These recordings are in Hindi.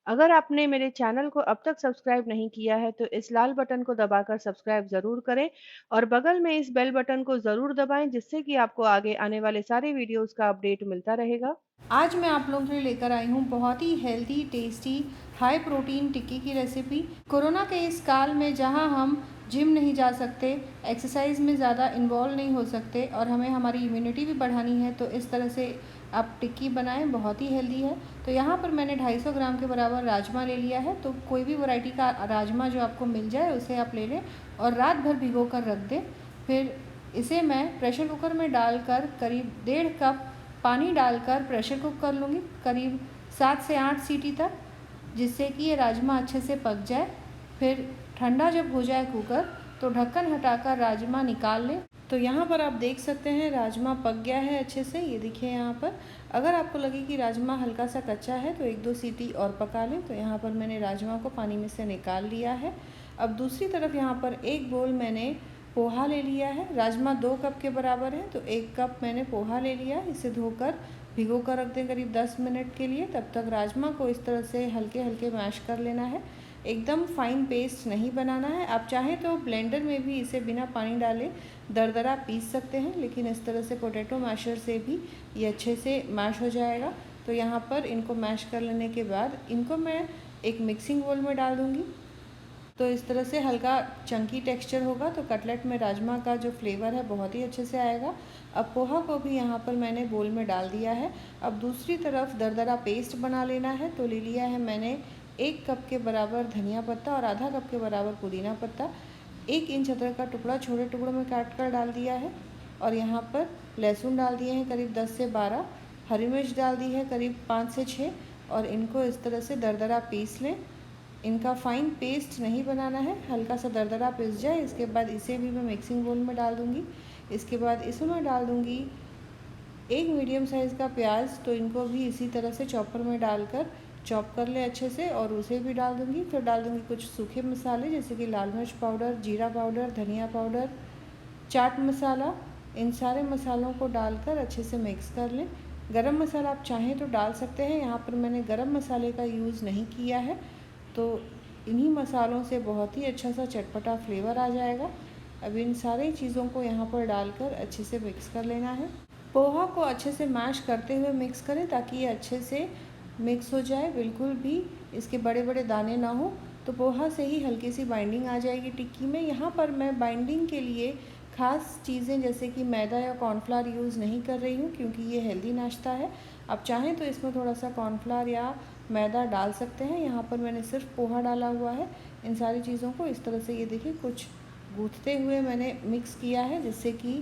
अगर आपने मेरे चैनल को अब तक सब्सक्राइब नहीं किया है तो इस लाल बटन को दबाकर सब्सक्राइब ज़रूर करें और बगल में इस बेल बटन को ज़रूर दबाएं जिससे कि आपको आगे आने वाले सारे वीडियोस का अपडेट मिलता रहेगा। आज मैं आप लोगों के लिए लेकर आई हूँ बहुत ही हेल्दी, टेस्टी, हाई प्रोटीन टिक्की की रेसिपी। कोरोना के इस काल में जहाँ हम जिम नहीं जा सकते, एक्सरसाइज में ज़्यादा इन्वॉल्व नहीं हो सकते और हमें हमारी इम्यूनिटी भी बढ़ानी है, तो इस तरह से आप टिक्की बनाएं, बहुत ही हेल्दी है। तो यहाँ पर मैंने 250 ग्राम के बराबर राजमा ले लिया है। तो कोई भी वैरायटी का राजमा जो आपको मिल जाए उसे आप ले लें और रात भर भिगो कर रख दें। फिर इसे मैं प्रेशर कुकर में डालकर करीब 1.5 कप पानी डालकर प्रेशर कुक कर लूँगी, करीब 7 से 8 सीटी तक, जिससे कि ये राजमा अच्छे से पक जाए। फिर ठंडा जब हो जाए कुकर तो ढक्कन हटाकर राजमा निकाल लें। तो यहाँ पर आप देख सकते हैं राजमा पक गया है अच्छे से, ये देखिए यहाँ पर। अगर आपको लगे कि राजमा हल्का सा कच्चा है तो 1-2 सीटी और पका लें। तो यहाँ पर मैंने राजमा को पानी में से निकाल लिया है। अब दूसरी तरफ यहाँ पर एक बोल मैंने पोहा ले लिया है। राजमा 2 कप के बराबर है तो 1 कप मैंने पोहा ले लिया। इसे धोकर भिगो कर रख दें करीब 10 मिनट के लिए। तब तक राजमा को इस तरह से हल्के हल्के मैश कर लेना है, एकदम फाइन पेस्ट नहीं बनाना है। आप चाहें तो ब्लेंडर में भी इसे बिना पानी डाले दरदरा पीस सकते हैं, लेकिन इस तरह से पोटैटो मैशर से भी ये अच्छे से मैश हो जाएगा। तो यहाँ पर इनको मैश कर लेने के बाद इनको मैं एक मिक्सिंग बोल में डाल दूँगी। तो इस तरह से हल्का चंकी टेक्सचर होगा तो कटलेट में राजमा का जो फ्लेवर है बहुत ही अच्छे से आएगा। अब पोहा को भी यहाँ पर मैंने बोल में डाल दिया है। अब दूसरी तरफ दरदरा पेस्ट बना लेना है। तो ले लिया है मैंने 1 कप के बराबर धनिया पत्ता और आधा कप के बराबर पुदीना पत्ता। 1 इंच अदरक का टुकड़ा छोटे टुकड़ों में काट कर डाल दिया है। और यहाँ पर लहसुन डाल दिए हैं करीब 10 से 12, हरी मिर्च डाल दी है करीब 5 से 6 और इनको इस तरह से दरदरा पीस लें। इनका फाइन पेस्ट नहीं बनाना है, हल्का सा दरदरा पिस जाए। इसके बाद इसे भी मैं मिक्सिंग बोल में डाल दूँगी। इसके बाद इसमें डाल दूँगी 1 मीडियम साइज़ का प्याज। तो इनको भी इसी तरह से चॉपर में डालकर चॉप कर ले अच्छे से और उसे भी डाल दूँगी। फिर डाल दूँगी कुछ सूखे मसाले जैसे कि लाल मिर्च पाउडर, जीरा पाउडर, धनिया पाउडर, चाट मसाला। इन सारे मसालों को डालकर अच्छे से मिक्स कर लें। गरम मसाला आप चाहें तो डाल सकते हैं, यहाँ पर मैंने गरम मसाले का यूज़ नहीं किया है। तो इन्हीं मसालों से बहुत ही अच्छा सा चटपटा फ्लेवर आ जाएगा। अब इन सारी चीज़ों को यहाँ पर डालकर अच्छे से मिक्स कर लेना है। पोहा को अच्छे से मैश करते हुए मिक्स करें ताकि ये अच्छे से मिक्स हो जाए, बिल्कुल भी इसके बड़े बड़े दाने ना हो। तो पोहा से ही हल्की सी बाइंडिंग आ जाएगी टिक्की में। यहाँ पर मैं बाइंडिंग के लिए ख़ास चीज़ें जैसे कि मैदा या कॉर्नफ्लावर यूज़ नहीं कर रही हूँ, क्योंकि ये हेल्दी नाश्ता है। आप चाहें तो इसमें थोड़ा सा कॉर्नफ्लावर या मैदा डाल सकते हैं। यहाँ पर मैंने सिर्फ पोहा डाला हुआ है। इन सारी चीज़ों को इस तरह से ये देखिए कुछ गूँथते हुए मैंने मिक्स किया है, जिससे कि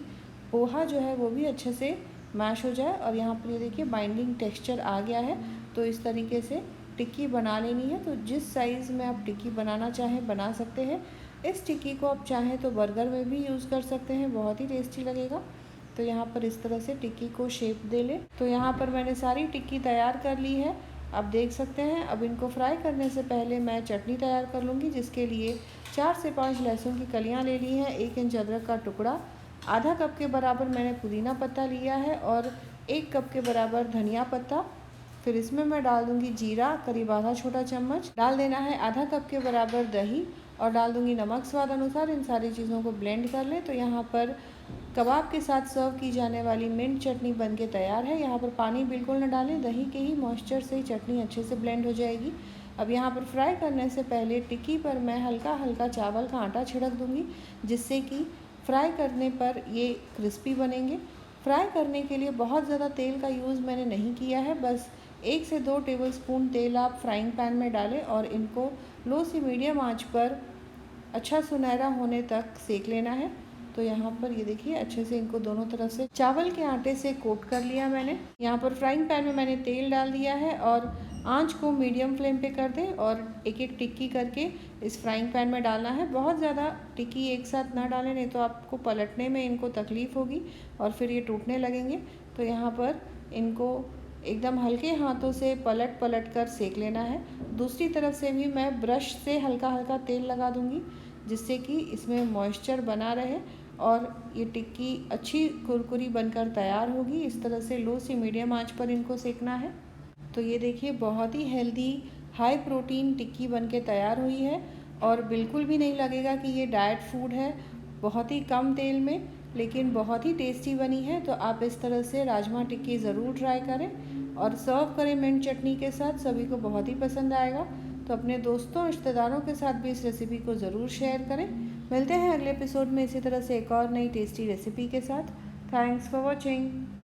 पोहा जो है वो भी अच्छे से मैश हो जाए। और यहाँ पर ये देखिए बाइंडिंग टेक्सचर आ गया है। तो इस तरीके से टिक्की बना लेनी है। तो जिस साइज़ में आप टिक्की बनाना चाहें बना सकते हैं। इस टिक्की को आप चाहें तो बर्गर में भी यूज़ कर सकते हैं, बहुत ही टेस्टी लगेगा। तो यहाँ पर इस तरह से टिक्की को शेप दे लें। तो यहाँ पर मैंने सारी टिक्की तैयार कर ली है, आप देख सकते हैं। अब इनको फ्राई करने से पहले मैं चटनी तैयार कर लूँगी, जिसके लिए 4 से 5 लहसुन की कलियाँ ले ली हैं, 1 इंच अदरक का टुकड़ा, आधा कप के बराबर मैंने पुदीना पत्ता लिया है और 1 कप के बराबर धनिया पत्ता। फिर इसमें मैं डाल दूँगी जीरा, करीब आधा छोटा चम्मच डाल देना है, आधा कप के बराबर दही और डाल दूँगी नमक स्वाद अनुसार। इन सारी चीज़ों को ब्लेंड कर लें। तो यहाँ पर कबाब के साथ सर्व की जाने वाली मिंट चटनी बनके तैयार है। यहाँ पर पानी बिल्कुल न डालें, दही के ही मॉइस्चर से ही चटनी अच्छे से ब्लेंड हो जाएगी। अब यहाँ पर फ्राई करने से पहले टिक्की पर मैं हल्का हल्का चावल का आटा छिड़क दूँगी, जिससे कि फ्राई करने पर ये क्रिस्पी बनेंगे। फ्राई करने के लिए बहुत ज़्यादा तेल का यूज़ मैंने नहीं किया है, बस 1 से 2 टेबलस्पून तेल आप फ्राइंग पैन में डालें और इनको लो से मीडियम आंच पर अच्छा सुनहरा होने तक सेक लेना है। तो यहाँ पर ये देखिए अच्छे से इनको दोनों तरफ से चावल के आटे से कोट कर लिया मैंने। यहाँ पर फ्राइंग पैन में मैंने तेल डाल दिया है और आंच को मीडियम फ्लेम पे कर दें और एक एक टिक्की करके इस फ्राइंग पैन में डालना है। बहुत ज़्यादा टिक्की एक साथ ना डालें, नहीं तो आपको पलटने में इनको तकलीफ़ होगी और फिर ये टूटने लगेंगे। तो यहाँ पर इनको एकदम हल्के हाथों से पलट पलट कर सेक लेना है। दूसरी तरफ से भी मैं ब्रश से हल्का हल्का तेल लगा दूँगी, जिससे कि इसमें मॉइस्चर बना रहे और ये टिक्की अच्छी कुरकुरी बनकर तैयार होगी। इस तरह से लो से मीडियम आंच पर इनको सेकना है। तो ये देखिए बहुत ही हेल्दी हाई प्रोटीन टिक्की बनके तैयार हुई है और बिल्कुल भी नहीं लगेगा कि ये डाइट फूड है। बहुत ही कम तेल में लेकिन बहुत ही टेस्टी बनी है। तो आप इस तरह से राजमा टिक्की ज़रूर ट्राई करें और सर्व करें मिंट चटनी के साथ, सभी को बहुत ही पसंद आएगा। तो अपने दोस्तों रिश्तेदारों के साथ भी इस रेसिपी को ज़रूर शेयर करें। मिलते हैं अगले एपिसोड में इसी तरह से एक और नई टेस्टी रेसिपी के साथ। Thanks for watching.